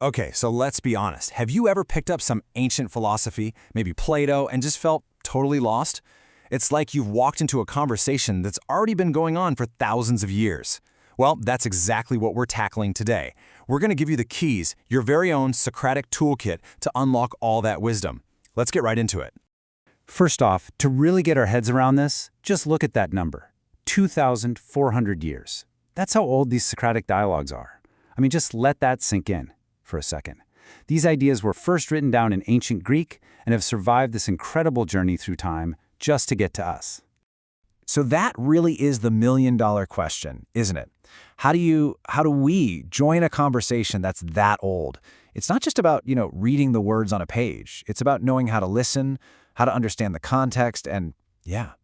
Okay, so let's be honest. Have you ever picked up some ancient philosophy, maybe Plato, and just felt totally lost? It's like you've walked into a conversation that's already been going on for thousands of years. Well, that's exactly what we're tackling today. We're going to give you the keys, your very own Socratic toolkit to unlock all that wisdom. Let's get right into it. First off, to really get our heads around this, just look at that number, 2,400 years. That's how old these Socratic dialogues are. I mean, just let that sink in for a second. These ideas were first written down in ancient Greek and have survived this incredible journey through time just to get to us. So that really is the million-dollar question, isn't it? How do we join a conversation that's that old? It's not just about, reading the words on a page. It's about knowing how to listen, how to understand the context, and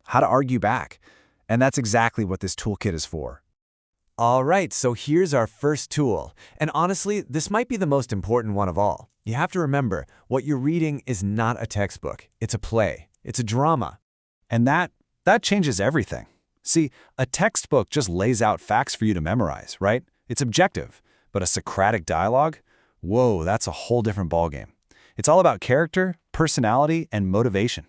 how to argue back. And that's exactly what this toolkit is for. All right, so here's our first tool. And honestly, this might be the most important one of all. You have to remember, what you're reading is not a textbook. It's a play. It's a drama. And that changes everything. See, a textbook just lays out facts for you to memorize, right? It's objective. But a Socratic dialogue? Whoa, that's a whole different ballgame. It's all about character, personality, and motivation.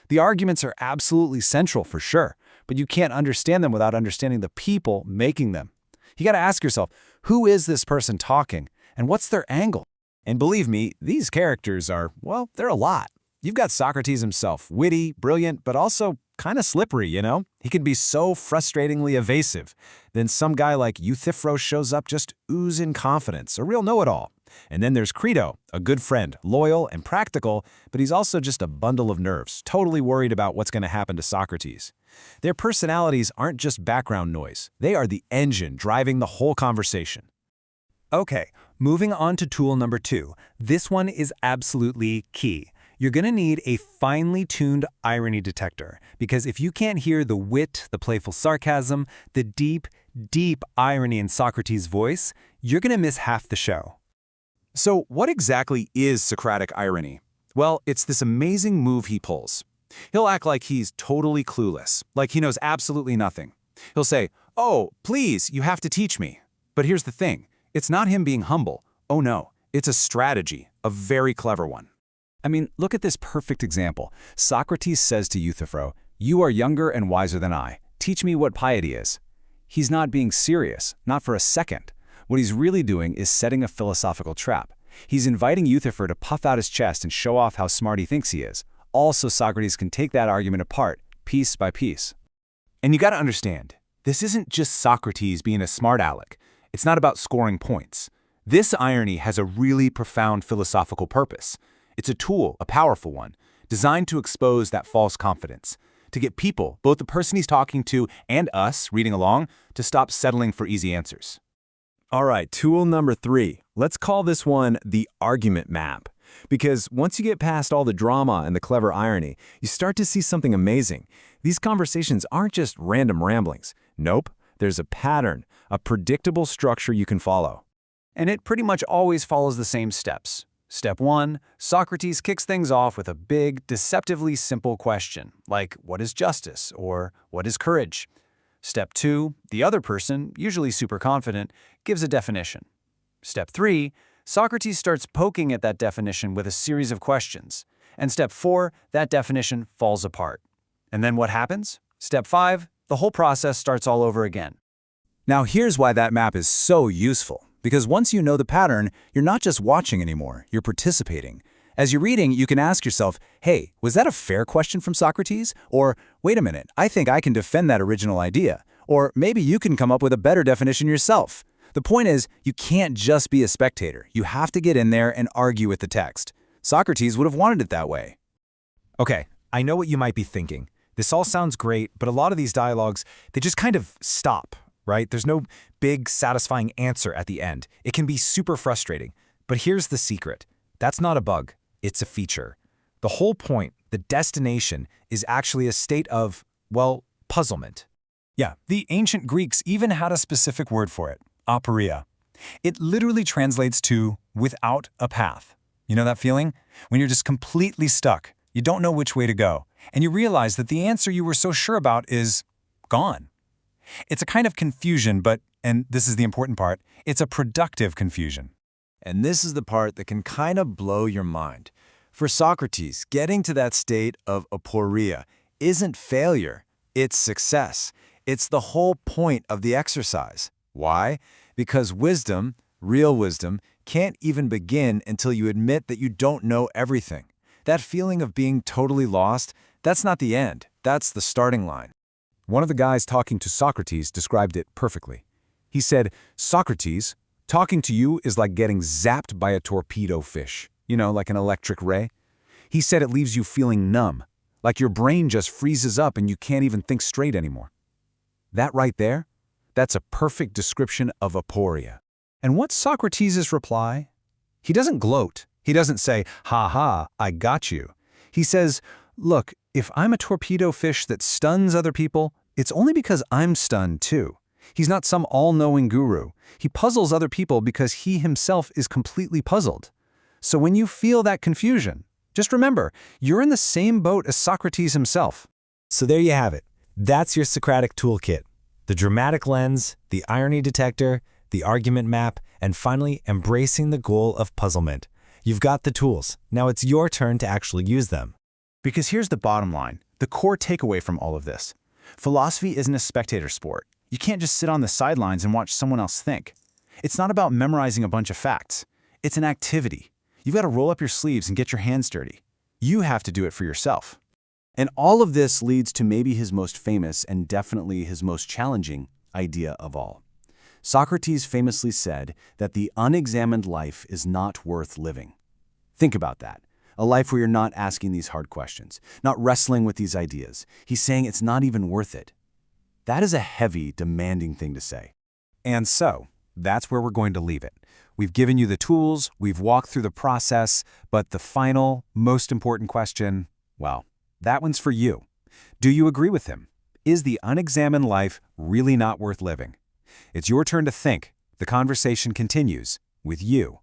The arguments are absolutely central for sure, but you can't understand them without understanding the people making them. You got to ask yourself, who is this person talking, and what's their angle? And believe me, these characters are, they're a lot. You've got Socrates himself, witty, brilliant, but also kind of slippery, He can be so frustratingly evasive. Then some guy like Euthyphro shows up just oozing confidence, a real know-it-all. And then there's Crito, a good friend, loyal and practical, but he's also just a bundle of nerves, totally worried about what's going to happen to Socrates. Their personalities aren't just background noise. They are the engine driving the whole conversation. Okay, moving on to tool number 2. This one is absolutely key. You're going to need a finely tuned irony detector, because if you can't hear the wit, the playful sarcasm, the deep, deep irony in Socrates' voice, you're going to miss half the show. So what exactly is Socratic irony? Well, it's this amazing move he pulls. He'll act like he's totally clueless, like he knows absolutely nothing. He'll say, "Oh, please, you have to teach me." But here's the thing. It's not him being humble. Oh no, it's a strategy, a very clever one. I mean, look at this perfect example. Socrates says to Euthyphro, "You are younger and wiser than I. Teach me what piety is." He's not being serious, not for a second. What he's really doing is setting a philosophical trap. He's inviting Euthyphro to puff out his chest and show off how smart he thinks he is. Also, Socrates can take that argument apart, piece by piece. And you got to understand, this isn't just Socrates being a smart aleck. It's not about scoring points. This irony has a really profound philosophical purpose. It's a tool, a powerful one, designed to expose that false confidence, to get people, both the person he's talking to and us reading along, to stop settling for easy answers. All right, tool number 3. Let's call this one the argument map. Because once you get past all the drama and the clever irony, you start to see something amazing. These conversations aren't just random ramblings. Nope, there's a pattern, a predictable structure you can follow. And it pretty much always follows the same steps. Step 1, Socrates kicks things off with a big, deceptively simple question, like what is justice or what is courage? Step 2, the other person, usually super confident, gives a definition. Step 3, Socrates starts poking at that definition with a series of questions. And step 4, that definition falls apart. And then what happens? Step 5, the whole process starts all over again. Now here's why that map is so useful. Because once you know the pattern, you're not just watching anymore, you're participating. As you're reading, you can ask yourself, hey, was that a fair question from Socrates? Or, wait a minute, I think I can defend that original idea. Or maybe you can come up with a better definition yourself. The point is, you can't just be a spectator. You have to get in there and argue with the text. Socrates would have wanted it that way. Okay, I know what you might be thinking. This all sounds great, but a lot of these dialogues, they just kind of stop, right? There's no big, satisfying answer at the end. It can be super frustrating. But here's the secret. That's not a bug. It's a feature. The whole point, the destination, is actually a state of, puzzlement. Yeah, the ancient Greeks even had a specific word for it, aporia. It literally translates to without a path. You know that feeling? When you're just completely stuck, you don't know which way to go, and you realize that the answer you were so sure about is gone. It's a kind of confusion, but, and this is the important part, it's a productive confusion. And this is the part that can kind of blow your mind. For Socrates, getting to that state of aporia isn't failure, it's success. It's the whole point of the exercise. Why? Because wisdom, real wisdom, can't even begin until you admit that you don't know everything. That feeling of being totally lost, that's not the end. That's the starting line. One of the guys talking to Socrates described it perfectly. He said, "Socrates, talking to you is like getting zapped by a torpedo fish. You know, like an electric ray." He said it leaves you feeling numb, like your brain just freezes up and you can't even think straight anymore. That right there, that's a perfect description of aporia. And what's Socrates' reply? He doesn't gloat. He doesn't say, "Ha ha, I got you." He says, "Look, if I'm a torpedo fish that stuns other people, it's only because I'm stunned too." He's not some all-knowing guru. He puzzles other people because he himself is completely puzzled. So when you feel that confusion, just remember, you're in the same boat as Socrates himself. So there you have it. That's your Socratic toolkit. The dramatic lens, the irony detector, the argument map, and finally, embracing the goal of puzzlement. You've got the tools. Now it's your turn to actually use them. Because here's the bottom line, the core takeaway from all of this. Philosophy isn't a spectator sport. You can't just sit on the sidelines and watch someone else think. It's not about memorizing a bunch of facts. It's an activity. You've got to roll up your sleeves and get your hands dirty. You have to do it for yourself. And all of this leads to maybe his most famous and definitely his most challenging idea of all. Socrates famously said that the unexamined life is not worth living. Think about that. A life where you're not asking these hard questions, not wrestling with these ideas. He's saying it's not even worth it. That is a heavy, demanding thing to say. And so, that's where we're going to leave it. We've given you the tools, we've walked through the process, but the final, most important question, well, that one's for you. Do you agree with him? Is the unexamined life really not worth living? It's your turn to think. The conversation continues with you.